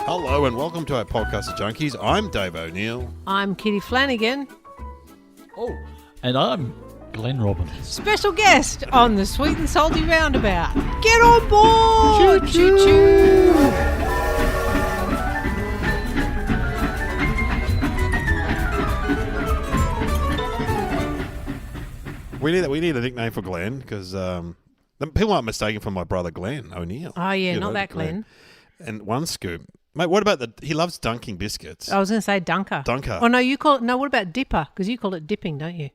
Hello and welcome to our podcast of Junkies. I'm Dave O'Neill. I'm Kitty Flanagan. Oh, and I'm Glenn Robbins. Special guest on the Sweet and Salty Roundabout. Get on board! Choo choo! We need a nickname for Glenn because people aren't mistaken for my brother Glenn O'Neill. Oh, yeah, You not know, that Glenn. And one scoop. Mate, what about he loves dunking biscuits. I was going to say Dunker. Dunker. Oh, no, you call it, no, what about Dipper? Because you call it dipping, don't you?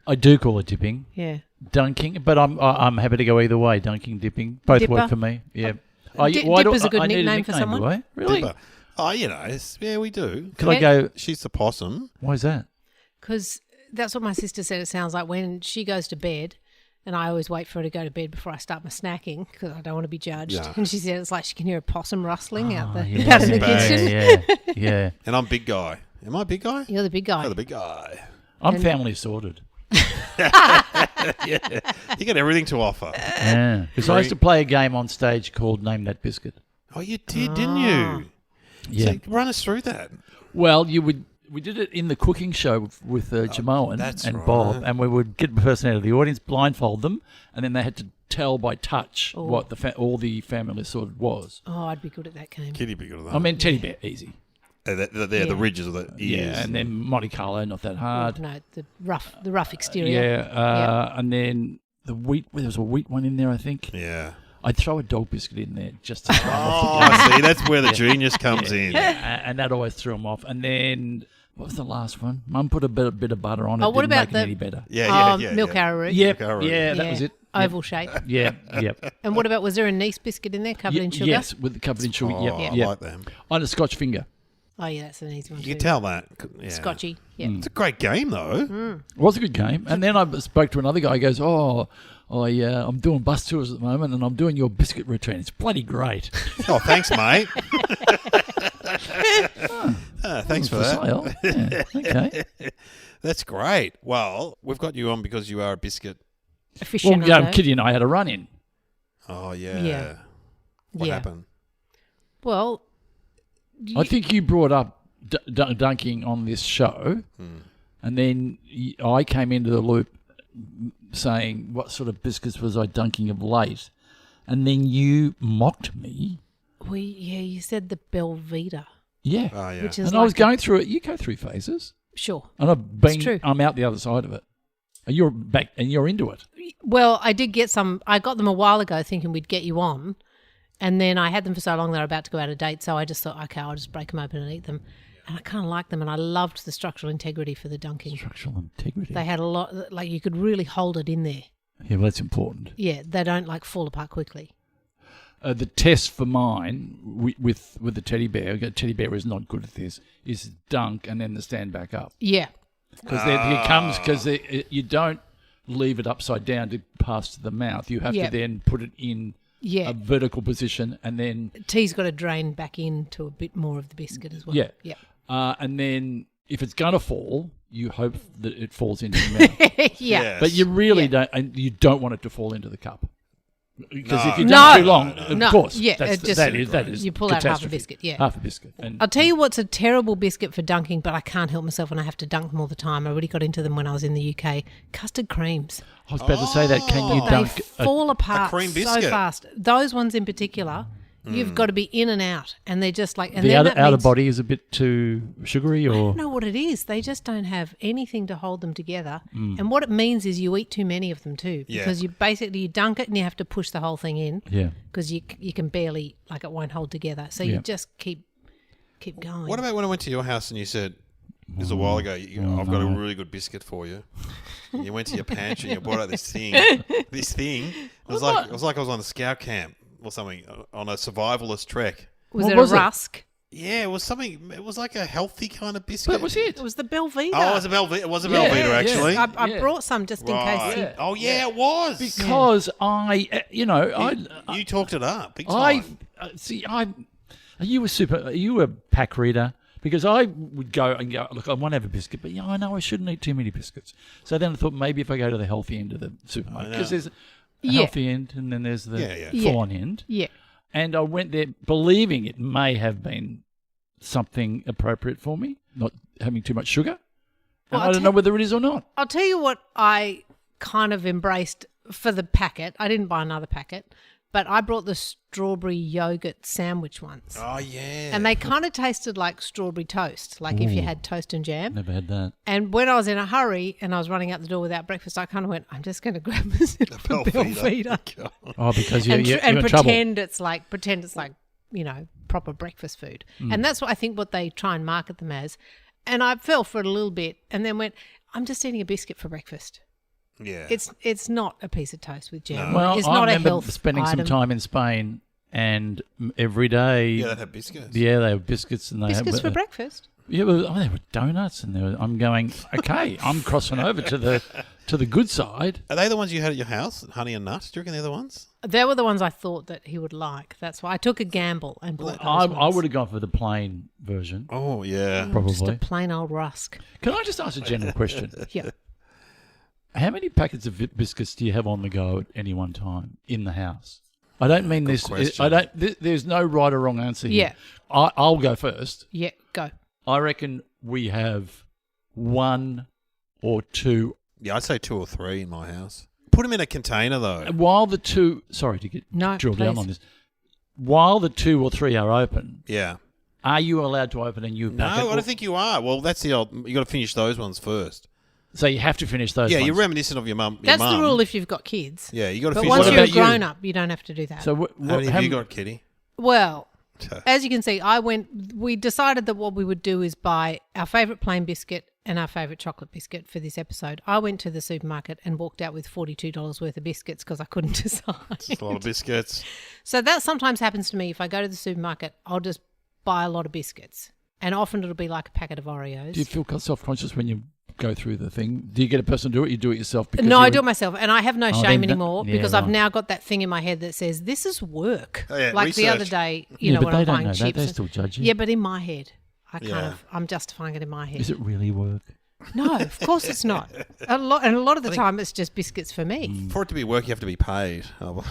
I do call it dipping, Yeah. dunking, but I'm happy to go either way. Dunking, dipping, both Dipper. work for me. Yeah. Dipper's a good I need nickname for someone. Do I? Really? Dipper. Oh, yeah, we do. Could I go? She's the possum. Why is that? Because that's what my sister said it sounds like when she goes to bed. And I always wait for her to go to bed before I start my snacking because I don't want to be judged. Yeah. And she said it's like she can hear a possum rustling out in the Possum kitchen. Yeah. And I'm big guy. Am I a big guy? You're the big guy. I'm the big guy. I'm family sorted. Yeah. You got everything to offer. Yeah. Because I used to play a game on stage called Name That Biscuit. Oh, you did, didn't you? Yeah. So run us through that. Well, we did it in the cooking show with Jamoan that's and right. Bob, and we would get the person out of the audience, blindfold them, and then they had to tell by touch what all the family sort of was. Oh, I'd be good at that game. Kitty be good at that. I mean, teddy bear, easy. They're the ridges of the ears. Yeah, and then Monte Carlo, not that hard. No, the rough exterior. Yeah, and then the wheat. There was a wheat one in there, I think. Yeah. I'd throw a dog biscuit in there just to throw 'em off the Oh, game. see, that's where the genius comes in. And that always threw them off. And then what was the last one? Mum put a bit of butter on it. Oh, what didn't about make it any better? Yeah. Milk arrowroot. Yep, arrowroot. yeah, that was it. Oval shape. Yeah, yep. And what about, was there a niece biscuit in there covered in sugar? Yes, with the covered in sugar. Oh, Yep, I yep. like them. On a Scotch finger. Oh, yeah, that's an easy one You too. can tell that. Yeah. Scotchy. Yeah. It's a great game, though. It was a good game. And then I spoke to another guy. He goes, I'm doing bus tours at the moment, and I'm doing your biscuit routine. It's bloody great. Oh, thanks, mate. Thanks for that. Sale. Yeah, okay. That's great. Well, we've got you on because you are a biscuit. Aficionado. Well, Kitty and I had a run-in. Oh, yeah. Yeah. What Yeah. happened? Well, I think you brought up dunking on this show, and then I came into the loop saying what sort of biscuits was I dunking of late, and then you mocked me. you said the Belvita. Yeah. Oh, yeah. Which is And I was like going through it. You go through phases, Sure. and It's true. I'm out the other side of it. And you're back, and you're into it. Well, I did get some. I got them a while ago thinking we'd get you on. And then I had them for so long they were about to go out of date. So I just thought, okay, I'll just break them open and eat them. And I kind of liked them. And I loved the structural integrity for the dunking. Structural integrity. They had a lot, like you could really hold it in there. Yeah, well, that's important. Yeah, they don't like fall apart quickly. The test for mine with the teddy bear, teddy bear is not good at this, is dunk and then the stand back up. Yeah. Because you don't leave it upside down to pass to the mouth. You have to then put it in Yeah. a vertical position and then... Tea's got to drain back into a bit more of the biscuit as well. Yeah. Yeah. And then if it's going to fall, you hope that it falls into the mouth. Yeah. Yes. But you really don't, and you don't want it to fall into the cup. Because if you do No. it too long, of course, Yeah, that is you pull out half a catastrophe. biscuit, yeah. Half a biscuit. And I'll tell you what's a terrible biscuit for dunking, but I can't help myself when I have to dunk them all the time. I really got into them when I was in the UK. Custard creams. I was about to say that. Can you They dunk fall apart cream so biscuit. fast. Those ones in particular, you've got to be in and out, and they're just like... And the then outer, that outer means- body is a bit too sugary, I or don't know what it is. They just don't have anything to hold them together. And what it means is you eat too many of them too, Yeah. because you dunk it and you have to push the whole thing in yeah. because you can barely, like it won't hold together. So Yeah. you just keep going. What about when I went to your house and you said, this was a while ago, I've got a really good biscuit for you. And you went to your pantry and you brought out this thing. It was like I was on a scout camp or something, on a survivalist trek. Was What it was a it? rusk? Yeah, it was something. It was like a healthy kind of biscuit. That was it. It was the Belvita. Oh, it was a Velveeta. It was a Yeah, Velveeta, yeah. actually. I Yeah. brought some just in Right. case. You, Yeah. Oh, yeah, it was. Because you talked it up big time. Are you a pack reader? Because I would go and go, look, I want to have a biscuit, but I know I shouldn't eat too many biscuits. So then I thought maybe if I go to the healthy end of the supermarket, because there's a healthy end and then there's the full-on end. Yeah. And I went there believing it may have been something appropriate for me, not having too much sugar. Well, And I don't know whether it is or not. I'll tell you what I kind of embraced for the packet. I didn't buy another packet, but I brought the strawberry yogurt sandwich ones. Oh, yeah. And they kind of tasted like strawberry toast, like if you had toast and jam. Never had that. And when I was in a hurry and I was running out the door without breakfast, I kind of went, I'm just going to grab myself a bell feeder. Oh, because you're and in trouble. pretend it's like, proper breakfast food. And that's what I think what they try and market them as. And I fell for it a little bit and then went, I'm just eating a biscuit for breakfast. Yeah. It's not a piece of toast with jam. Well, it's I not a remember health spending item. some time in Spain, and every day, Yeah, they'd have biscuits. yeah, they have biscuits, and they Biscuits have for breakfast. Yeah, well, they were donuts, and I'm going, okay, I'm crossing over to the good side. Are they the ones you had at your house, honey and nuts? Do you reckon they're the ones? They were the ones I thought that he would like. That's why I took a gamble and bought those I ones. would have gone for the plain version, Oh, yeah. Just a probably. plain old rusk. Can I just ask a general question? Yeah. How many packets of biscuits do you have on the go at any one time in the house? I don't mean this. question. I don't. There's no right or wrong answer here. Yeah. I'll go first. Yeah, go. I reckon we have 1 or 2. Yeah, I'd say 2 or 3 in my house. Put them in a container, though. While the 2, sorry to get drill down please. on this. While the 2 or 3 are open, Yeah. are you allowed to open a new packet? No, I don't think you are. Well, that's the old... You got to finish those ones first. So you have to finish those. Yeah, ones. you're reminiscent of your mum. That's the rule if you've got kids. Yeah, you got to But finish. once What you're a about you? grown up, you don't have to do that. So How many have you got, Kitty? Well, as you can see, we decided that what we would do is buy our favourite plain biscuit and our favourite chocolate biscuit for this episode. I went to the supermarket and walked out with $42 worth of biscuits because I couldn't decide. It's a lot of biscuits. So that sometimes happens to me. If I go to the supermarket, I'll just buy a lot of biscuits. And often it'll be like a packet of Oreos. Do you feel self-conscious when you go through the thing? Do you get a person to do it? You do it yourself? Because No, I do it myself. And I have no shame then anymore yeah, because I've right. now got that thing in my head that says, this is work. Oh, yeah, like the other research. day, Yeah, when but I'm they don't buying know that. chips. They still judge you. Yeah, but in my head, Yeah. I'm justifying it in my head. Is it really work? No, of course it's not. A lot of the time it's just biscuits for me. For it to be work, you have to be paid. Oh,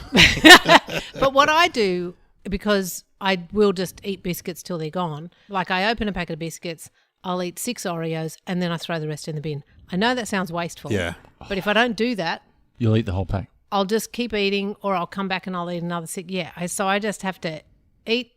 But what I do, because I will just eat biscuits till they're gone, like I open a packet of biscuits, I'll eat 6 Oreos and then I throw the rest in the bin. I know that sounds wasteful. Yeah. But if I don't do that, You'll eat the whole pack. I'll just keep eating or I'll come back and I'll eat another 6. Yeah, so I just have to eat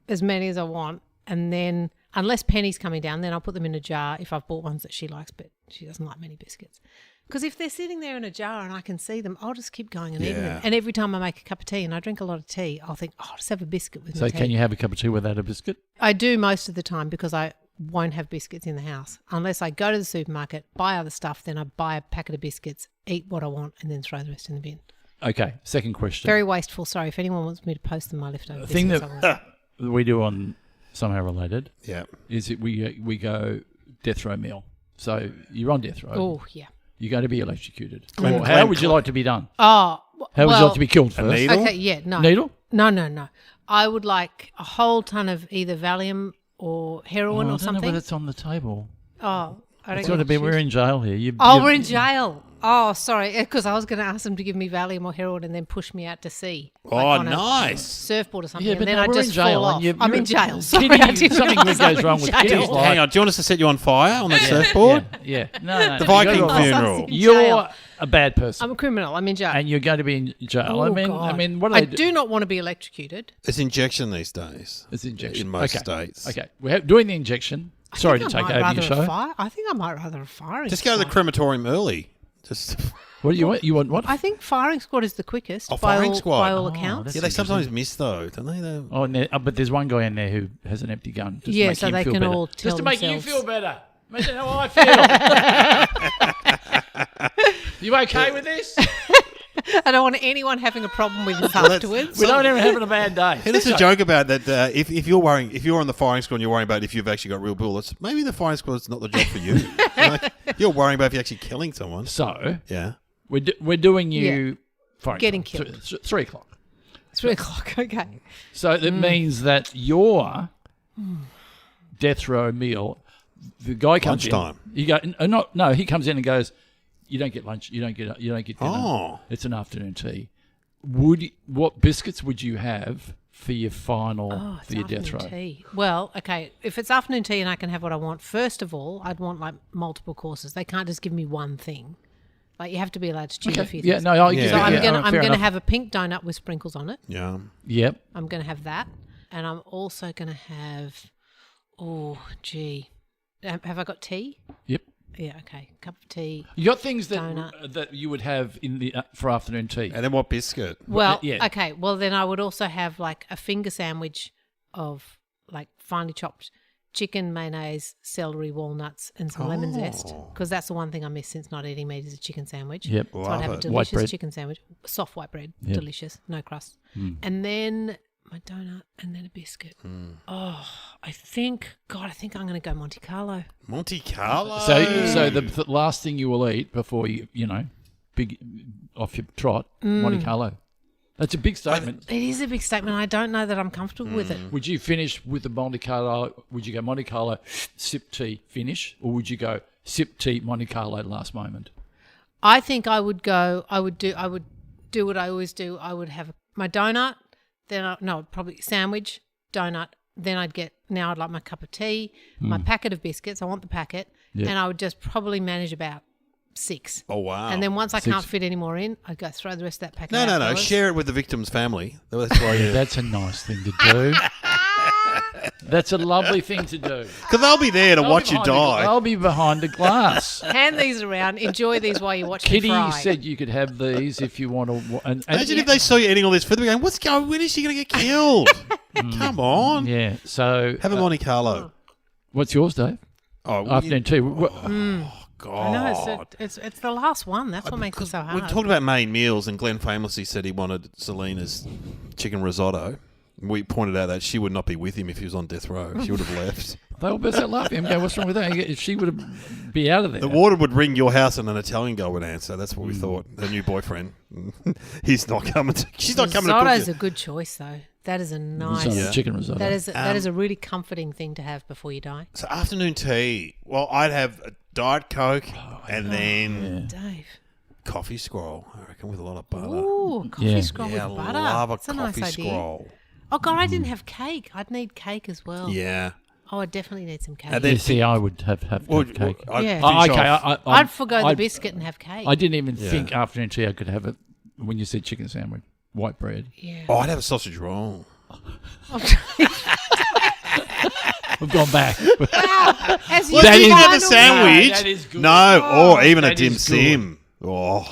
as many as I want, and then unless Penny's coming down, then I'll put them in a jar if I've bought ones that she likes, but she doesn't like many biscuits. Because if they're sitting there in a jar and I can see them, I'll just keep going and eating Yeah. them. And every time I make a cup of tea, and I drink a lot of tea, I'll think, I'll just have a biscuit with So my tea. can you have a cup of tea without a biscuit? I do most of the time because I won't have biscuits in the house. Unless I go to the supermarket, buy other stuff, then I buy a packet of biscuits, eat what I want, and then throw the rest in the bin. Okay, second question. Very wasteful. Sorry, if anyone wants me to post them my leftover The thing biscuits, I will. that we do on Somehow Related yeah. is that we go death row meal. So you're on death row. Oh, yeah. You're going to be electrocuted. Clean- Or how clean- would you like to be done? Oh, How would you like to be killed first? needle? Okay, yeah, no. Needle? No. I would like a whole ton of either Valium or heroin I or don't know something. whether it's on the table. Oh, I don't It's get got to to be. choose. We're in jail here. We're in jail. Oh, sorry, because I was going to ask them to give me Valium or heroin and then push me out to sea. Oh, on a nice. surfboard or something, Yeah, and but then no, I we're just in jail. fall and off. you- I'm you're- in jail. Sorry, Kitty, I didn't something realise that I'm goes wrong in with jail. Kitty's life. Hang on, do you want us to set you on fire on that surfboard? Yeah. No. The you Viking go to- funeral. in You're jail. a bad person. I'm a criminal. I'm in jail. And you're going to be in jail. Oh, I God. mean, what do I they do? do not want to be electrocuted. It's injection these days. It's injection. In most Okay. states. Okay. We're doing the injection. Sorry to I take might over rather your a show. fire. I think I might rather a firing Just go to the squad. crematorium early. Just What do you want? You want what? I think firing squad is the quickest Oh, by firing all, squad. by all Oh, accounts. that's yeah, they interesting. sometimes miss though, don't they? They're- Oh, but there's one guy in there who has an empty gun. Just to Yeah, make so him they feel can better. all Just tell to make you themselves. feel better. Imagine how I feel. You okay with this? I don't want anyone having a problem with this afterwards. We don't ever having a bad day. And it's a joke about that. If you're worrying, if you're on the firing squad and you're worrying about if you've actually got real bullets, maybe the firing squad's not the job for you. You're worrying about if you're actually killing someone. So Yeah. we're doing you firing Getting squad. killed. 3 o'clock. 3 o'clock, okay. So that means that your death row meal, the guy comes Lunchtime. in. You go no. He comes in and goes, you don't get lunch. You don't get dinner. Oh. It's an afternoon tea. what biscuits would you have for your final Oh, for your death afternoon row? tea. Well, okay, if it's afternoon tea and I can have what I want, first of all, I'd want like multiple courses. They can't just give me one thing. Like you have to be allowed to choose a few Yeah, things. no, I Yeah. get So it. I'm Yeah, gonna fair enough. have a pink donut with sprinkles on it. Yeah. Yep. I'm gonna have that, and I'm also gonna have. Oh, gee, have I got tea? Yep. Yeah, okay, cup of tea. You got things that Donut. that you would have in the for afternoon tea. And then what biscuit? Well, yeah. okay. Well, then I would also have like a finger sandwich of like finely chopped chicken, mayonnaise, celery, walnuts, and some lemon zest. Because that's the one thing I miss since not eating meat is a chicken sandwich. Yep. So I'd have a Love it. White delicious bread. chicken sandwich, soft white bread, Yep. delicious, no crust, and then my donut, and then a biscuit. Oh, I think I'm going to go Monte Carlo. Monte Carlo. So the last thing you will eat before you know, big off your trot, Monte Carlo. That's a big statement. It is a big statement. I don't know that I'm comfortable with it. Would you finish with the Monte Carlo? Would you go Monte Carlo, sip tea, finish, or would you go sip tea, Monte Carlo, last moment? I think I would do what I always do. I would have my donut, then probably sandwich, donut. Then I'd like my cup of tea, my packet of biscuits. I want the packet, Yeah. and I would just probably manage about 6. Oh, wow. And then once I 6. can't fit any more in, I'd go throw the rest of that packet No, out. no, no. fellas. Share it with the victim's family. That's why you. That's a nice thing to do. That's a lovely thing to do. Because they'll be there to watch you die. I'll be behind the glass. Hand these around. Enjoy these while you watch Kitty me fry. said you could have these if you want to. And Imagine if they saw you eating all this food. They'd be going, "What's going? When is she going to get killed?" Come on. yeah. So Have a Monte Carlo. what's yours, Dave? Oh, Afternoon tea. God. I know it's the last one. That's what makes it so hard. We've talked about main meals, and Glenn famously said he wanted Selena's chicken risotto. We pointed out that she would not be with him if he was on death row. She would have left. They all burst out laughing. Go, what's wrong with that? If she would have be out of there. The warden would ring your house and an Italian girl would answer. That's what we thought. Her new boyfriend. He's not coming to... She's not coming to Risotto's cook a good choice, though. That is a nice... Risotto, Yeah. chicken risotto. That is a really comforting thing to have before you die. So afternoon tea. Well, I'd have a Diet Coke and then Dave. coffee scroll, I reckon, with a lot of butter. Ooh, coffee Yeah. scroll Yeah, I with butter. love a That's a coffee nice idea. scroll. Oh, God, I didn't have cake. I'd need cake as well. Yeah. Oh, I definitely need some cake. And then- Yeah, see, I would have Well, cake. I'd Yeah. finish Okay, off- I'd forgo the biscuit and have cake. I didn't even Yeah. think afternoon tea I could have it when you said chicken sandwich, white bread. Yeah. Oh, I'd have a sausage roll. We've gone back. As Well, That you is- can have a final- sandwich. that is good. No, or even a that dim is good. sim. Oh.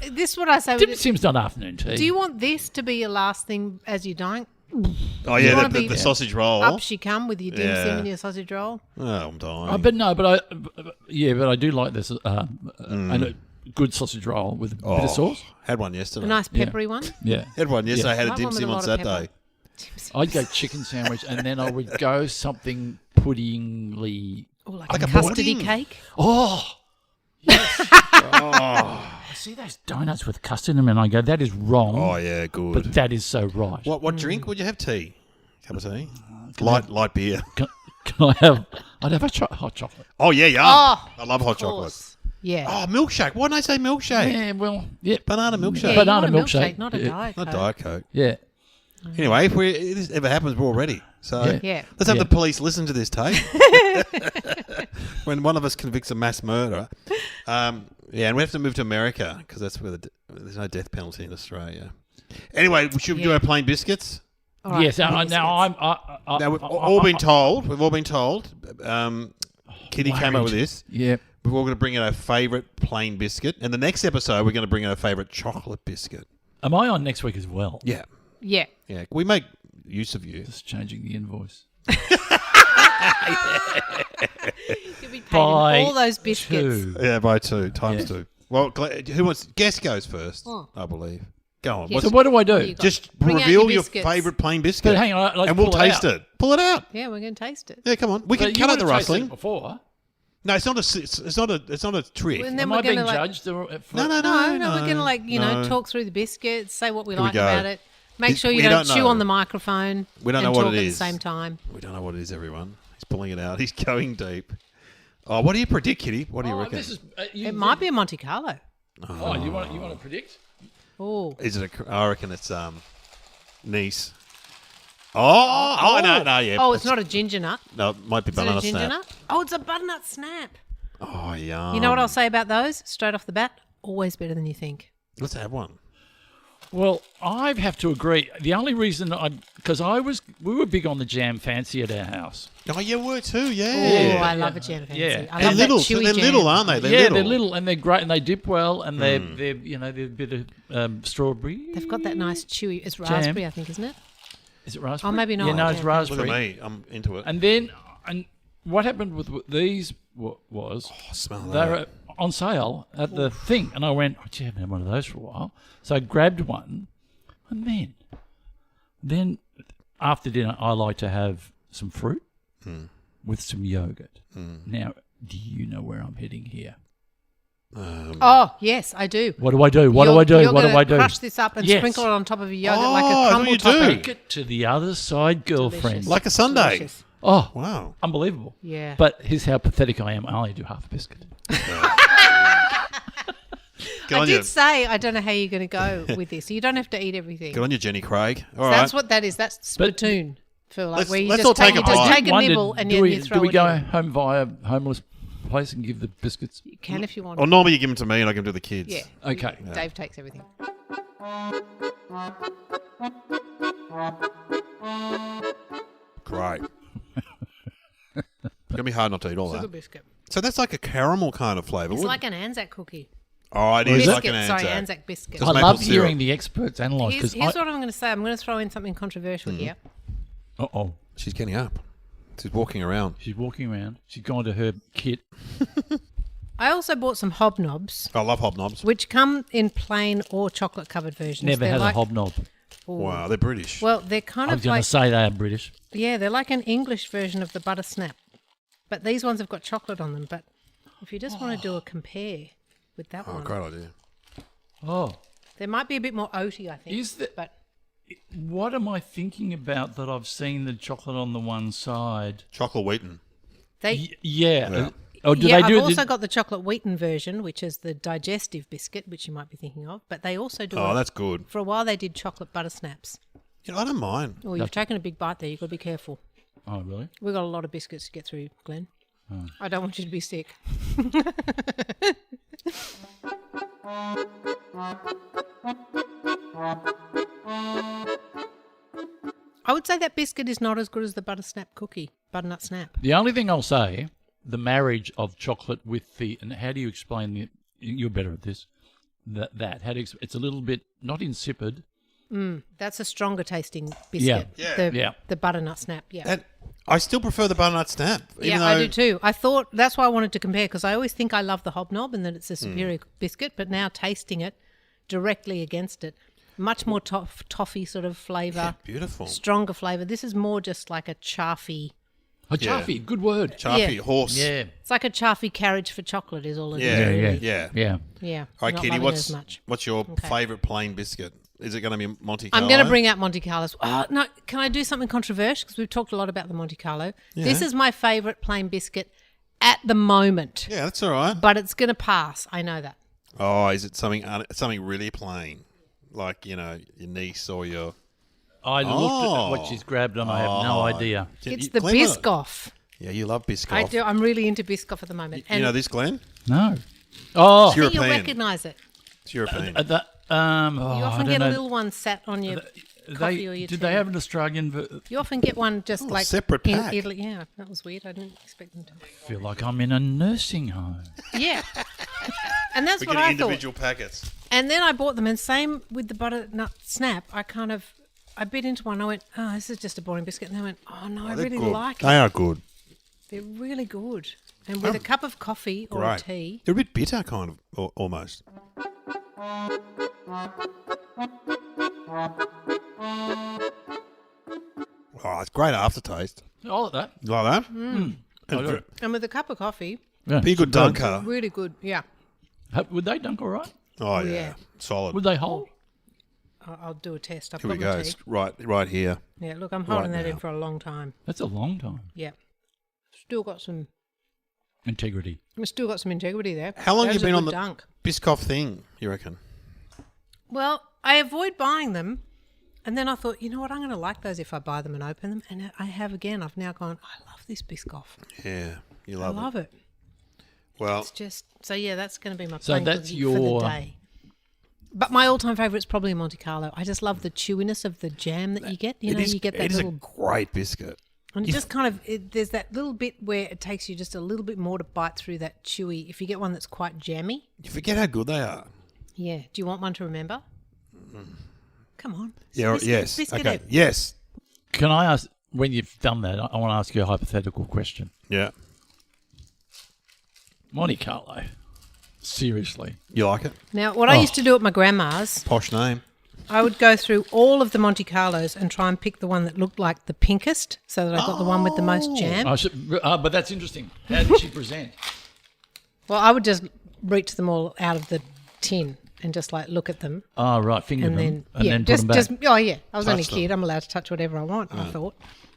But this is what I say. Dim Sim's not afternoon tea. Do you want this to be your last thing as you die? Oh, yeah, wanna the be- sausage roll. Up she come with your dim sim Yeah. and your sausage roll. Oh, I'm dying. but I do like this. And a good sausage roll with a bit of sauce. Had one yesterday. A nice peppery one. Yeah. Had one yesterday. I had a Like dim one with sim a on lot of Saturday. I'd go chicken sandwich, and then I would go something puddingly. Ooh, like Like a a custardy pudding. cake. Oh, yes. I see those donuts with custard in them, and I go, that is wrong. Oh, yeah, good. But that is so right. What drink would you have? Tea? Cup of tea? Light beer. Can I have? I'd have a hot chocolate. Oh, yeah, yeah. Oh, I love hot of chocolate. course. Yeah. Oh, milkshake. Why didn't I say milkshake? Yeah, well, yeah, Banana Yeah, milkshake. you banana want a milkshake. not a Yeah. diet Not Coke. Diet Coke. yeah. Anyway, if this ever happens, we're all ready. So Yeah. Yeah. let's have Yeah. the police listen to this tape. When one of us convicts a mass murderer. Yeah, and we have to move to America because that's where there's no death penalty in Australia. Anyway, should we do Yeah. our plain biscuits? All right, Yes. Now biscuits. Now, we've all been told. We've all been told. Kitty came up with this. Yeah. We're all going to bring in our favourite plain biscuit. And the next episode, we're going to bring in our favourite chocolate biscuit. Am I on next week as well? Yeah. Yeah. Yeah. We make use of you. Just changing the invoice. You'll be paid By in all those biscuits. 2. Yeah, by 2 times Yeah. 2. Well, who wants? Guest goes first, Oh. I believe. Go on. Yeah. So what do I There do? you go. Just Bring out reveal your your biscuits. favourite plain biscuit. But hang on, let's and we'll pull it taste out. it. Pull it out. Yeah, we're going to taste it. Yeah, come on. We can But you cut out would the have tasted rustling. it before. No, it's not a trick. And then Am we're I being going to judged? No, No, we're going to no. talk through the biscuits, say what we Here we like go. about it. Make sure you We don't don't chew know. on the microphone. We don't and know what talk it at is. the same time. We don't know what it is, everyone. He's pulling it out. He's going deep. Oh, what do you predict, Kitty? What do you reckon? This is, It might be a Monte Carlo. Oh, you want to predict? Oh, Is it I reckon it's Nice. Oh, no, yeah. oh, it's not a ginger nut. No, it might be Is it a banana ginger snap. nut? Oh, it's a butternut snap. Oh, yum. You know what I'll say about those? Straight off the bat, always better than you think. Let's have one. Well, I have to agree. The only reason because we were big on the jam fancy at our house. Oh, you were too, yeah. Oh, I love a jam fancy. Yeah. I They're love little, that chewy they're jam. little, aren't they? They're little and they're great and they dip well and they're they're a bit of strawberry. They've got that nice chewy. It's raspberry, I think, isn't it? Is it raspberry? Oh, maybe not. Yeah, no, it's Yeah. raspberry. Look at me. I'm into it. And what happened with these was Smell they that. were on sale at the thing, and I went, gee, I haven't had one of those for a while. So I grabbed one, and then after dinner, I like to have some fruit with some yogurt. Now, do you know where I'm heading here? Oh, yes, I do. What do I do? What do I do? You're What do gonna I do? crush this up and Yes. sprinkle it on top of your yogurt Oh, like I a know crumble you do. topping. Take it to the other side, girlfriend. Delicious. Like a sundae. Delicious. Oh, Wow. unbelievable. Yeah. But here's how pathetic I am. I only do half a biscuit. Good I on you. did say I don't know how you're going to go with this. You don't have to eat everything. Good on you, Jenny Craig. All That's right. what that is. That's spittoon. Feel like Let's- where you let's just all take, take you a just bite. take a Wondered, nibble and do then we, you throw do we it go in. home via homeless place and give the biscuits? You can if you want. Or normally you give them to me and I give them to the kids. Yeah. Okay. Dave takes everything. Great. It's going to be hard not to eat all Sugar that. biscuit. So that's like a caramel kind of flavour. It's wouldn't like an Anzac cookie. Oh, it is Biscuit, like an Anzac. sorry, Anzac biscuit. Just I maple love syrup. hearing the experts analyse Here's because what I'm going to say. I'm going to throw in something controversial here. Uh-oh. She's getting up. She's walking around. She's walking around. She's gone to her kit. I also bought some hobnobs, I love hobnobs. which come in plain or chocolate-covered versions. Never They're had like, a hobnob. Wow, they're British. Well, they're kind I was of going like to say they are British. they're like an English version of the butter snap, but these ones have got chocolate on them. But if you just want to do a compare with that Oh, one, great idea. Oh. they might be a bit more oaty, I think. Is that- But What am I thinking about that I've seen the chocolate on the one side? Chocolate Wheaton. they, Yeah. Oh, do yeah, they do I've it? also got the chocolate wheaten version, which is the digestive biscuit, which you might be thinking of. But they also do. Oh, that's good. For a while, they did chocolate butter snaps. You know, I don't mind. Oh, you've taken a big bite there. You've got to be careful. Oh, really? We've got a lot of biscuits to get through, Glenn. I don't want you to be sick. I would say that biscuit is not as good as the butternut snap. The only thing I'll say, the marriage of chocolate with the, and how do you explain the, you're better at this, it's a little bit, not insipid. That's a stronger tasting biscuit. Yeah. The butternut snap, yeah. And I still prefer the butternut snap. Even I though- do too. I thought that's why I wanted to compare because I always think I love the hobnob and that it's a superior biscuit, but now tasting it directly against it, much more toffee sort of flavour. Yeah, beautiful. Stronger flavour. This is more just like a chaffy. Oh, chaffy, good word. Chaffy, Yeah. horse. Yeah. It's like a chaffy carriage for chocolate is all it is. Yeah, really. yeah. Yeah. Yeah. All right, not Kitty, loving it as much. what's your favourite plain biscuit? Is it going to be Monte Carlo? I'm going to bring out Monte Carlos. Oh, no, can I do something controversial? Because we've talked a lot about the Monte Carlo. Yeah. This is my favourite plain biscuit at the moment, Yeah, that's all right. but it's going to pass. I know that. Oh, is it something really plain? Like, you know, your niece or your... I looked at what she's grabbed and I have no idea. It's You- the Glenn, Biscoff. Yeah, you love Biscoff. I do. I'm really into Biscoff at the moment. You know this, Glenn? No. Oh, I think you'll European. recognise it. It's European. you You often I get don't a know. little one sat on your coffee or your Did tea. they have an Australian? You often get one just like separate in pack. Italy. Yeah, that was weird. I didn't expect them to. I feel like I'm in a nursing home. Yeah, and that's we what get I individual thought. packets. And then I bought them, and same with the butternut snap. I bit into one. I went, oh, this is just a boring biscuit. And they went, oh no, I They're really good. like They it. are good. They're really good. And with a cup of coffee or Great. tea. They're a bit bitter, kind of, almost. Oh, it's great aftertaste. All of that. You like that? Mm. And got it. And with a cup of coffee, Yeah. Be a good dunker. really good. Yeah, Would they dunk all right? Oh, yeah. yeah. Solid. Would they hold? I'll do a test. I've Here we got my go. tea. It's right here. Yeah, look, I'm holding Right that in now. for a long time. That's a long time. Yeah. Still got some integrity. We've still got some integrity there. How long That have you was a been on good the dunk. Biscoff thing, you reckon? Well, I avoid buying them. And then I thought, you know what, I'm going to like those if I buy them and open them. And I have again. I've now gone, I love this Biscoff. Yeah, you I love love it. Well, It's just, so yeah, that's going to be my So plain that's cookie for your- the day. But my all-time favourite is probably Monte Carlo. I just love the chewiness of the jam that you get. You know, you get that it is little... a great biscuit. And it just kind of, there's that little bit where it takes you just a little bit more to bite through that chewy. If you get one that's quite jammy. You forget how good they are. Yeah. Do you want one to remember? Come on. Yeah. Biscuit, Yes. Biscuit Okay. it. Yes. Can I ask, when you've done that, I want to ask you a hypothetical question. Yeah. Monte Carlo. Seriously. You like it? Now, what I used to do at my grandma's, Posh name. I would go through all of the Monte Carlos and try and pick the one that looked like the pinkest so that I got the one with the most jam. But that's interesting. How did she present? Well, I would just reach them all out of the tin and just like look at them. Oh, right. Finger And them. then, And yeah, then put them back. oh yeah, I was only a Touch them. kid. I'm allowed to touch whatever I want, I thought.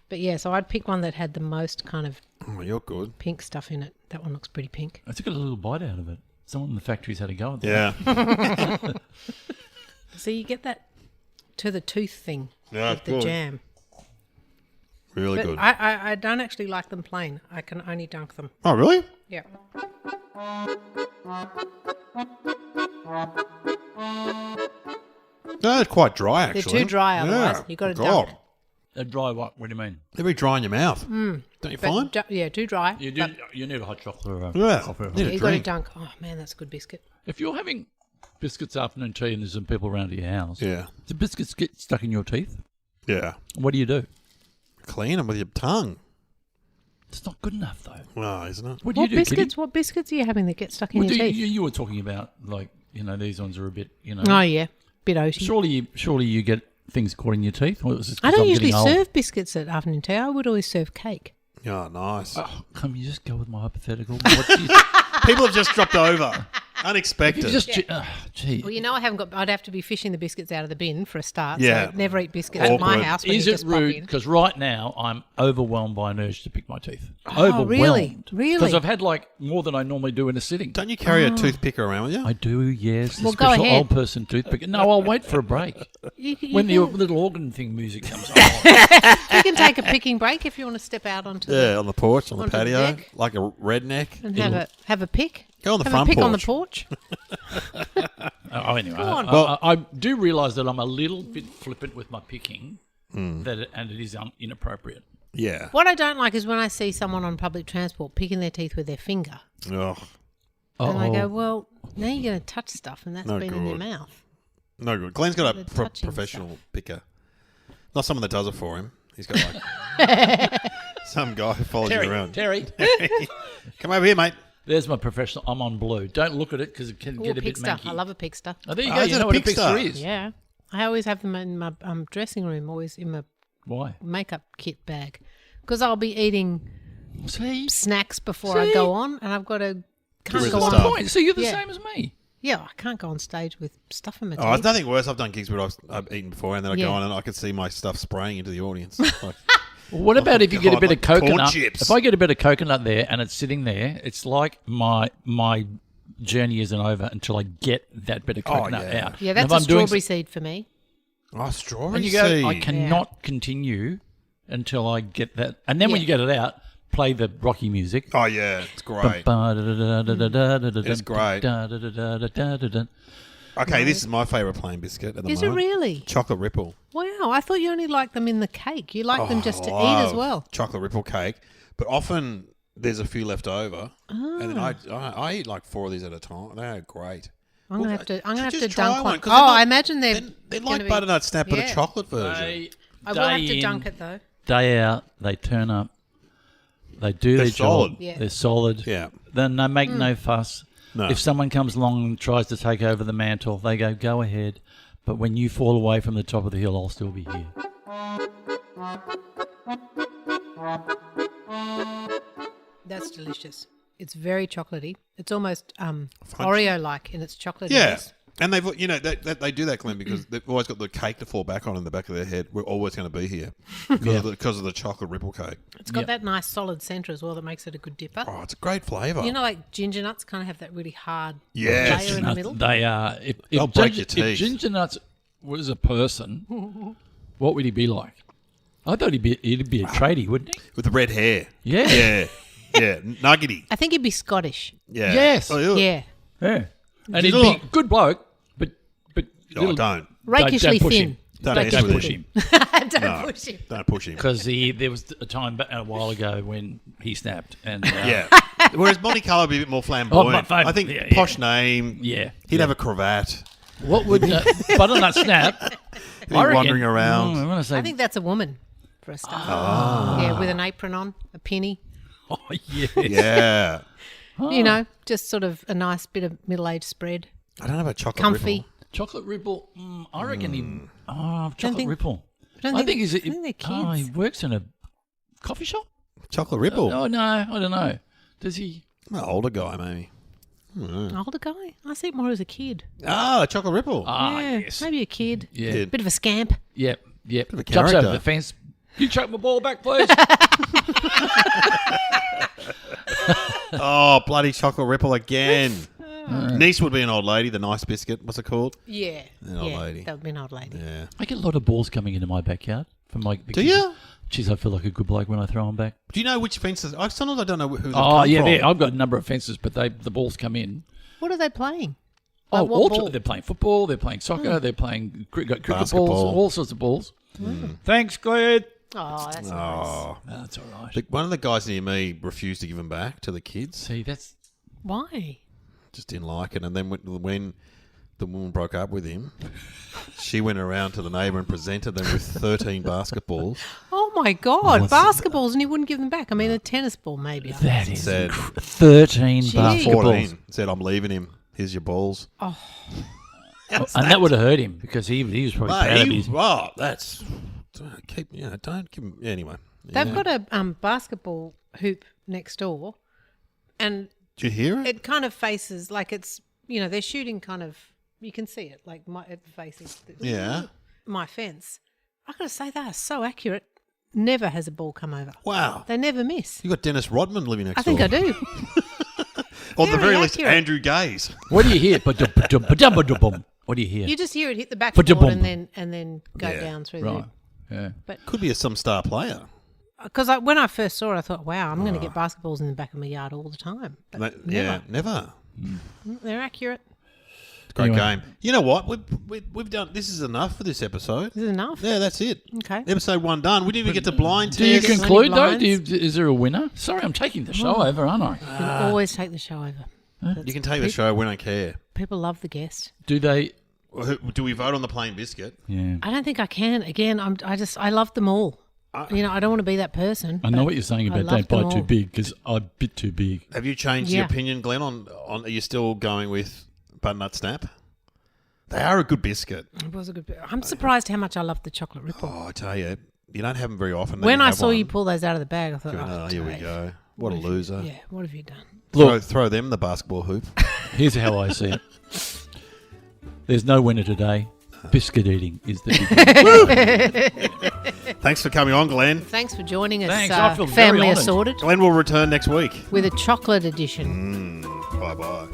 But yeah, so I'd pick one that had the most kind of Oh, you're good. pink stuff in it. That one looks pretty pink. I took a little bite out of it. Someone in the factory's had a go at that. Yeah. So you get that to the tooth thing Yeah, with the good. jam. Really But good. I don't actually like them plain. I can only dunk them. Oh, really? Yeah. No, they're quite dry, actually. They're too dry otherwise. You gotta dunk. A dry what? What do you mean? They're very dry in your mouth. Don't you find? Yeah, too dry. You but need a hot chocolate. Or Yeah. coffee. Need a you got to drink. dunk. Oh man, that's a good biscuit. If you're having biscuits afternoon tea and there's some people around at your house, Yeah. do biscuits get stuck in your teeth? Yeah. What do you do? Clean them with your tongue. It's not good enough, though. Well, isn't it? What do What you do, biscuits? What biscuits are you having that get stuck in Kitty? your Well, teeth? you were talking about, like, these ones are a bit, Oh yeah, bit oaty. Surely you get things caught in your teeth? Or is this 'cause I don't I'm usually getting old? serve biscuits at afternoon tea. I would always serve cake. Oh, nice. Oh, can you just go with my hypothetical? What do you, People have just dropped over. Unexpected. you just, gee. Well, you know, I haven't got. I'd have to be fishing the biscuits out of the bin for a start. Yeah. So never eat biscuits at my Awkward. house. When Is you it just pop rude? in. Because right now I'm overwhelmed by an urge to pick my teeth. Oh, Overwhelmed. really? Really? Because I've had like more than I normally do in a sitting. Don't you carry a toothpick around with you? I do, yes. The Well, go special ahead. old person toothpick. No, I'll wait for a break. You When the can, little organ thing music comes on. you can take a picking break if you want to step out onto Yeah, on the porch, on the Onto the patio, deck. like a redneck. and have a pick. Go on the have front a pick on the porch. porch. Anyway, Go on. I do realise that I'm a little bit flippant with my picking, and it is inappropriate. Yeah. What I don't like is when I see someone on public transport picking their teeth with their finger, Oh, and I go, "Well, now you're going to touch stuff, and that's No been in your good. mouth." no good. Glenn's got a The touching professional picker. Not someone that does it for him. He's got like some guy who follows you around. Terry, Come over here, mate. there's my professional. I'm on blue. Don't look at it because it can Ooh, get a bit pickster. manky. I love a pickster. Oh, there you Oh, go. is You it know a what a pickster? pickster is. Yeah, I always have them in my dressing room, always in my Why? makeup kit bag, because I'll be eating See? snacks before I go on, and I've got to can't rid go of on. stuff. Point. So you're the Yeah. same as me. Yeah, I can't go on stage with stuff in my teeth. Oh, there's nothing worse. I've done gigs where I've eaten before, and then I Yeah. go on and I can see my stuff spraying into the audience. Like, Well, what about if you get a God, bit like of coconut? corn chips. If I get a bit of coconut there and it's sitting there, it's like my journey isn't over until I get that bit of coconut yeah. out. Yeah, And that's if a I'm doing strawberry seed for me. oh, strawberry And you go, seed. I cannot continue until I get that. And then when you get it out, play the Rocky music. Oh, yeah. It's great. It's great. Okay, this is my favourite plain biscuit at the Is it moment. really? Chocolate Ripple. Wow, I thought you only liked them in the cake. You like them just to eat as love well. Chocolate Ripple cake. But often there's a few left over. And then I eat like 4 of these at a time. They are great. I'm gonna have to. I'm gonna have just to try dunk one, one. 'cause Oh, they're not- I imagine they're. They're gonna like be- butternut snap, but a Yeah. chocolate version. I will have to Day dunk in, it though. Day out, they turn up. They do They're their solid. job. Yeah. They're solid. Yeah. Then they make no fuss. No. If someone comes along and tries to take over the mantle, they go ahead. But when you fall away from the top of the hill, I'll still be here. That's delicious. It's very chocolatey. It's almost Oreo-like in its chocolatiness. Yeah. And they've, they do that, Glenn, because they've always got the cake to fall back on in the back of their head. We're always going to be here because of the chocolate ripple cake. It's got that nice solid centre as well that makes it a good dipper. Oh, it's a great flavour. You know, like ginger nuts kind of have that really hard Yes. layer in the middle. They are. They'll break your teeth. If Ginger Nuts was a person, what would he be like? I thought he'd be a tradie, wouldn't he? With the red hair. Yeah. Yeah, nuggety. I think he'd be Scottish. Yeah. Yes. Oh, ew. Yeah. Yeah. And he'd be a good bloke, but Oh, don't. Rakishly push thin. him. Don't Don't mess with push him. him. Don't push him. Don't push him. Because there was a time a while ago when he snapped. And Yeah. Whereas Monte Carlo would be a bit more flamboyant. Oh, I think yeah. posh name. Yeah. He'd have a cravat. What would Butternut Snap? He'd be wandering around. I want to say. I think that's a woman for a start. Yeah, with an apron on, a penny. Oh yes. Yeah. You know, just sort of a nice bit of middle-aged spread. I don't know about chocolate Comfy. ripple. Chocolate Ripple. I reckon he. Oh, chocolate think- Ripple. I I think he's. I think they're kids. Oh, he works in a coffee shop. Chocolate ripple. Oh no, I don't know. Does he? An older guy, maybe. Older guy? I see it more as a kid. Ah, chocolate ripple. Yeah, Yes. maybe a kid. Yeah. Kid. Bit of a scamp. Yep. of a Jumps over character. the fence. You chuck my ball back, please. Oh, bloody chocolate ripple again. Niece would be an old lady, the nice biscuit. What's it called? Yeah. An old lady. That would be an old lady. Yeah. I get a lot of balls coming into my backyard from my. Do you? Jeez, I feel like a good bloke when I throw them back. Do you know which fences? Sometimes I don't know who they've Oh come yeah, from. I've got a number of fences, but the balls come in. What are they playing? Oh, Like what ball? they're playing football, they're playing soccer, they're playing cricket Basketball. balls, all sorts of balls. Thanks, Glenn. Oh, that's nice. Oh. That's all right. One of the guys near me refused to give them back to the kids. See, that's Why? Just didn't like it. And then when the woman broke up with him, she went around to the neighbour and presented them with 13 basketballs. Oh my God, basketballs, and you wouldn't give them back. I mean, a tennis ball maybe. that is Said 13 Gee. basketballs. 14. Said, I'm leaving him. Here's your balls. And that would have hurt him because he was probably proud of his. That's... Don't give him... Anyway. They've got a basketball hoop next door, and Did you hear it? it kind of faces like it's, they're shooting kind of, you can see it, like it faces Yeah. my fence. I got to say, they are so accurate. Never has a ball come over. Wow. They never miss. You got Dennis Rodman living next I think door. I do. Or at the Very very least, accurate. Andrew Gaze. What do you hear? What do you hear? You just hear it hit the Ba-da-bum. backboard and then go Yeah. down through Right. Yeah. Could be some star player. Because when I first saw it, I thought, wow, I'm going to get basketballs in the back of my yard all the time. But Never. they're accurate. Great Anyway. game. You know what? We've done. This is enough for this episode. Is it enough? Yeah, that's it. Okay. Episode 1 done. We didn't even get to blind Do you test. conclude though? blinds? Is there a winner? Sorry, I'm taking the show over, aren't I? You can always take the show over. You can take the show. We don't care. People love the guest. Do they? Do we vote on the plain biscuit? Yeah. I don't think I can. Again, I love them all. I don't want to be that person. I know but what you're saying I about love don't them bite too all. big because I'm a bit too big. Have you changed Yeah. your opinion, Glenn? On are you still going with butternut snap? They are a good biscuit. It was a good bit. I'm surprised how much I love the chocolate ripple. Oh, I tell you, you don't have them very often. When you I have saw one. you pull those out of the bag, I thought, Oh, here we Dave, go. What a have you- loser. Yeah, what have you done? Look, Throw them the basketball hoop. here's how I see it. There's no winner today. Biscuit eating is the big Thanks for coming on, Glenn. Thanks for joining us, Thanks, I feel very Family honoured. Assorted, Glenn will return next week. with a chocolate edition. Bye-bye.